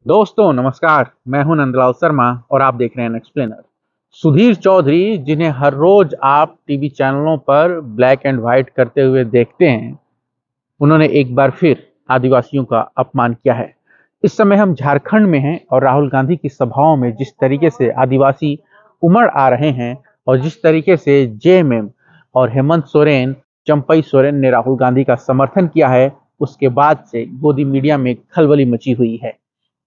दोस्तों नमस्कार, मैं हूं नंदलाल शर्मा और आप देख रहे हैं एक्सप्लेनर। सुधीर चौधरी, जिन्हें हर रोज आप टीवी चैनलों पर ब्लैक एंड व्हाइट करते हुए देखते हैं, उन्होंने एक बार फिर आदिवासियों का अपमान किया है। इस समय हम झारखंड में हैं और राहुल गांधी की सभाओं में जिस तरीके से आदिवासी उमड़ आ रहे हैं और जिस तरीके से जेएमएम और हेमंत सोरेन, चंपई सोरेन ने राहुल गांधी का समर्थन किया है, उसके बाद से गोदी मीडिया में खलबली मची हुई है।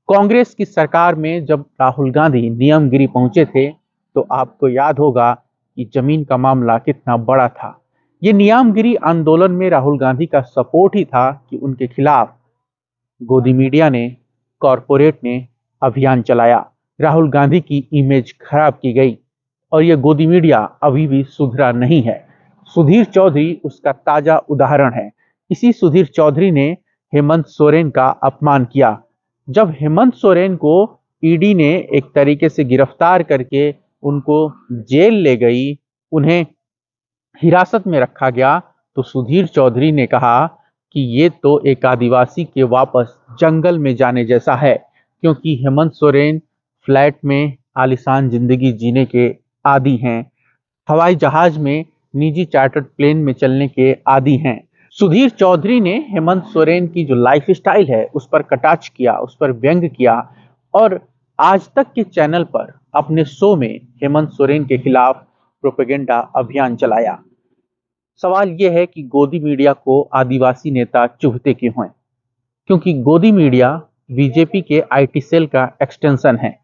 कांग्रेस की सरकार में जब राहुल गांधी नियमगिरी पहुंचे थे, तो आपको याद होगा कि जमीन का मामला कितना बड़ा था। ये नियमगिरी आंदोलन में राहुल गांधी का सपोर्ट ही था कि उनके खिलाफ गोदी मीडिया ने, कॉरपोरेट ने अभियान चलाया। राहुल गांधी की इमेज खराब की गई और ये गोदी मीडिया अभी भी सुधरा नहीं है। सुधीर चौधरी उसका ताजा उदाहरण है। इसी सुधीर चौधरी ने हेमंत सोरेन का अपमान किया। जब हेमंत सोरेन को ईडी ने एक तरीके से गिरफ्तार करके उनको जेल ले गई, उन्हें हिरासत में रखा गया, तो सुधीर चौधरी ने कहा कि ये तो एक आदिवासी के वापस जंगल में जाने जैसा है, क्योंकि हेमंत सोरेन फ्लैट में आलीशान जिंदगी जीने के आदी हैं, हवाई जहाज में, निजी चार्टर्ड प्लेन में चलने के आदी हैं। सुधीर चौधरी ने हेमंत सोरेन की जो लाइफ स्टाइल है उस पर कटाक्ष किया, उस पर व्यंग किया और आज तक के चैनल पर अपने शो में हेमंत सोरेन के खिलाफ प्रोपेगेंडा अभियान चलाया। सवाल यह है कि गोदी मीडिया को आदिवासी नेता चुभते क्यों हैं? क्योंकि गोदी मीडिया बीजेपी के आईटी सेल का एक्सटेंशन है।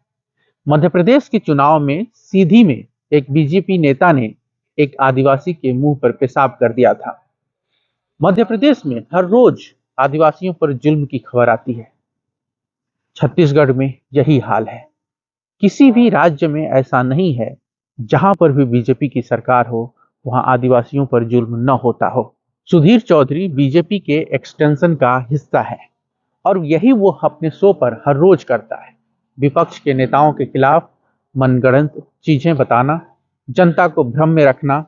मध्य प्रदेश के चुनाव में सीधी में एक बीजेपी नेता ने एक आदिवासी के मुंह पर पेशाब कर दिया था। मध्य प्रदेश में हर रोज आदिवासियों पर जुल्म की खबर आती है। छत्तीसगढ़ में यही हाल है। किसी भी राज्य में ऐसा नहीं है जहां पर भी बीजेपी की सरकार हो वहां आदिवासियों पर जुल्म न होता हो। सुधीर चौधरी बीजेपी के एक्सटेंशन का हिस्सा है और यही वो अपने शो पर हर रोज करता है। विपक्ष के नेताओं के खिलाफ मनगढ़ंत चीजें बताना, जनता को भ्रम में रखना।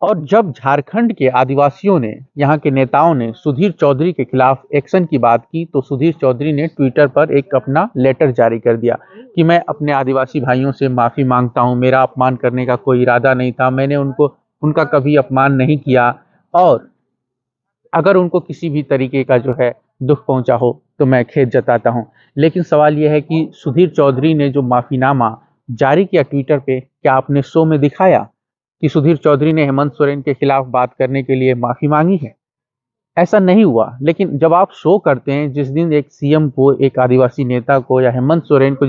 और जब झारखंड के आदिवासियों ने, यहाँ के नेताओं ने सुधीर चौधरी के खिलाफ एक्शन की बात की, तो सुधीर चौधरी ने ट्विटर पर एक अपना लेटर जारी कर दिया कि मैं अपने आदिवासी भाइयों से माफी मांगता हूं, मेरा अपमान करने का कोई इरादा नहीं था, मैंने उनका कभी अपमान नहीं किया और अगर उनको किसी भी तरीके का जो है दुख पहुंचा हो तो मैं खेद जताता हूं। लेकिन सवाल यह है कि सुधीर चौधरी ने जो माफीनामा जारी किया ट्विटर पे, क्या आपने शो में दिखाया कि सुधीर चौधरी ने हेमंत सोरेन के खिलाफ बात करने के लिए माफी मांगी है? ऐसा नहीं हुआ। लेकिन जब आप शो करते हैं, जिस दिन एक सीएम को, एक आदिवासी नेता को या हेमंत सोरेन को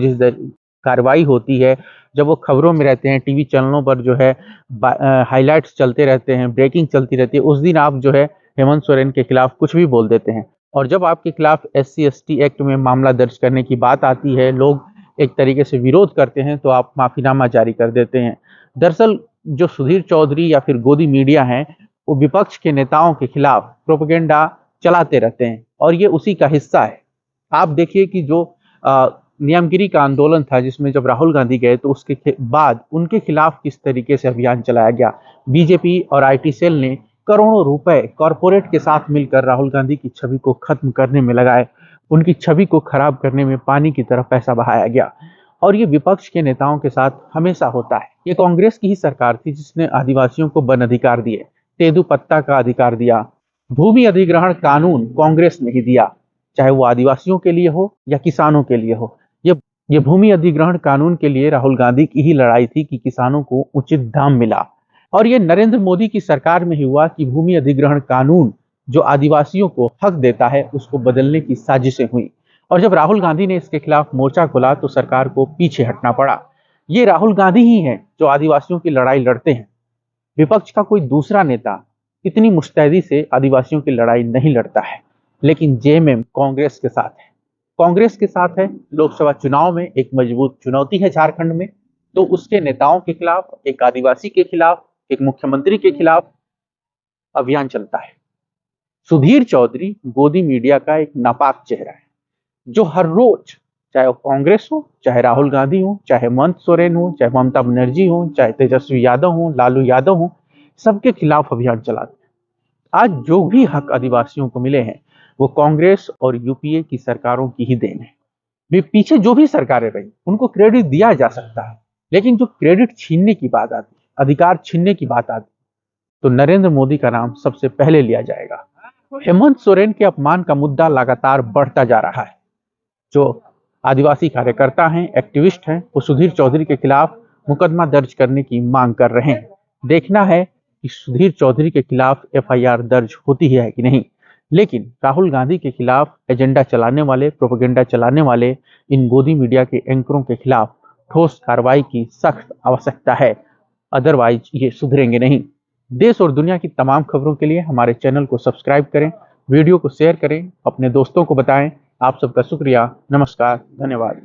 कार्रवाई होती है, जब वो खबरों में रहते हैं, टीवी चैनलों पर जो है हाइलाइट्स चलते रहते हैं, ब्रेकिंग चलती रहती है, उस दिन आप जो है हेमंत सोरेन के खिलाफ कुछ भी बोल देते हैं। और जब आपके खिलाफ SC ST एक्ट में मामला दर्ज करने की बात आती है, लोग एक तरीके से विरोध करते हैं, तो आप माफीनामा जारी कर देते हैं। दरअसल जो सुधीर चौधरी या फिर गोदी मीडिया है, वो विपक्ष के नेताओं के खिलाफ प्रोपेगेंडा चलाते रहते हैं और ये उसी का हिस्सा है। आप देखिए कि जो नियमगिरी का आंदोलन था, जिसमें जब राहुल गांधी गए तो उसके बाद उनके खिलाफ किस तरीके से अभियान चलाया गया। बीजेपी और आईटी सेल ने करोड़ों रुपए कॉरपोरेट के साथ मिलकर राहुल गांधी की छवि को खत्म करने में लगाए। उनकी छवि को खराब करने में पानी की तरह पैसा बहाया गया और ये विपक्ष के नेताओं के साथ हमेशा होता है। ये कांग्रेस की ही सरकार थी जिसने आदिवासियों को वन अधिकार दिए, तेंदुपत्ता का अधिकार दिया। भूमि अधिग्रहण कानून कांग्रेस ने ही दिया, चाहे वो आदिवासियों के लिए हो या किसानों के लिए हो। ये ये भूमि अधिग्रहण कानून के लिए राहुल गांधी की ही लड़ाई थी कि किसानों को उचित दाम मिला। और ये नरेंद्र मोदी की सरकार में ही हुआ कि भूमि अधिग्रहण कानून जो आदिवासियों को हक देता है, उसको बदलने की साजिशें हुई। और जब राहुल गांधी ने इसके खिलाफ मोर्चा खोला तो सरकार को पीछे हटना पड़ा। ये राहुल गांधी ही हैं जो आदिवासियों की लड़ाई लड़ते हैं। विपक्ष का कोई दूसरा नेता इतनी मुस्तैदी से आदिवासियों की लड़ाई नहीं लड़ता है। लेकिन जेएमएम कांग्रेस के साथ है, कांग्रेस के साथ है। लोकसभा चुनाव में एक मजबूत चुनौती है झारखंड में, तो उसके नेताओं के खिलाफ, एक आदिवासी के खिलाफ, एक मुख्यमंत्री के खिलाफ अभियान चलता है। सुधीर चौधरी गोदी मीडिया का एक नापाक चेहरा है, जो हर रोज, चाहे वो कांग्रेस हो, चाहे राहुल गांधी हो, चाहे हेमंत सोरेन हो, चाहे ममता बनर्जी हो, चाहे तेजस्वी यादव हो, लालू यादव हो, सबके खिलाफ अभियान चलाते हैं। आज जो भी हक आदिवासियों को मिले हैं वो कांग्रेस और यूपीए की सरकारों की ही देन है। भी पीछे जो भी सरकारें रही उनको क्रेडिट दिया जा सकता है, लेकिन जो क्रेडिट छीनने की बात आती, अधिकार छीनने की बात आती, तो नरेंद्र मोदी का नाम सबसे पहले लिया जाएगा। हेमंत सोरेन के अपमान का मुद्दा लगातार बढ़ता जा रहा है। जो आदिवासी कार्यकर्ता हैं, एक्टिविस्ट हैं, वो सुधीर चौधरी के खिलाफ मुकदमा दर्ज करने की मांग कर रहे हैं। देखना है कि सुधीर चौधरी के खिलाफ एफआईआर दर्ज होती है कि नहीं। लेकिन राहुल गांधी के खिलाफ एजेंडा चलाने वाले, प्रोपेगेंडा चलाने वाले इन गोदी मीडिया के एंकरों के खिलाफ ठोस कार्रवाई की सख्त आवश्यकता है, अदरवाइज ये सुधरेंगे नहीं। देश और दुनिया की तमाम खबरों के लिए हमारे चैनल को सब्सक्राइब करें, वीडियो को शेयर करें, अपने दोस्तों को बताएं। आप सबका शुक्रिया, नमस्कार, धन्यवाद।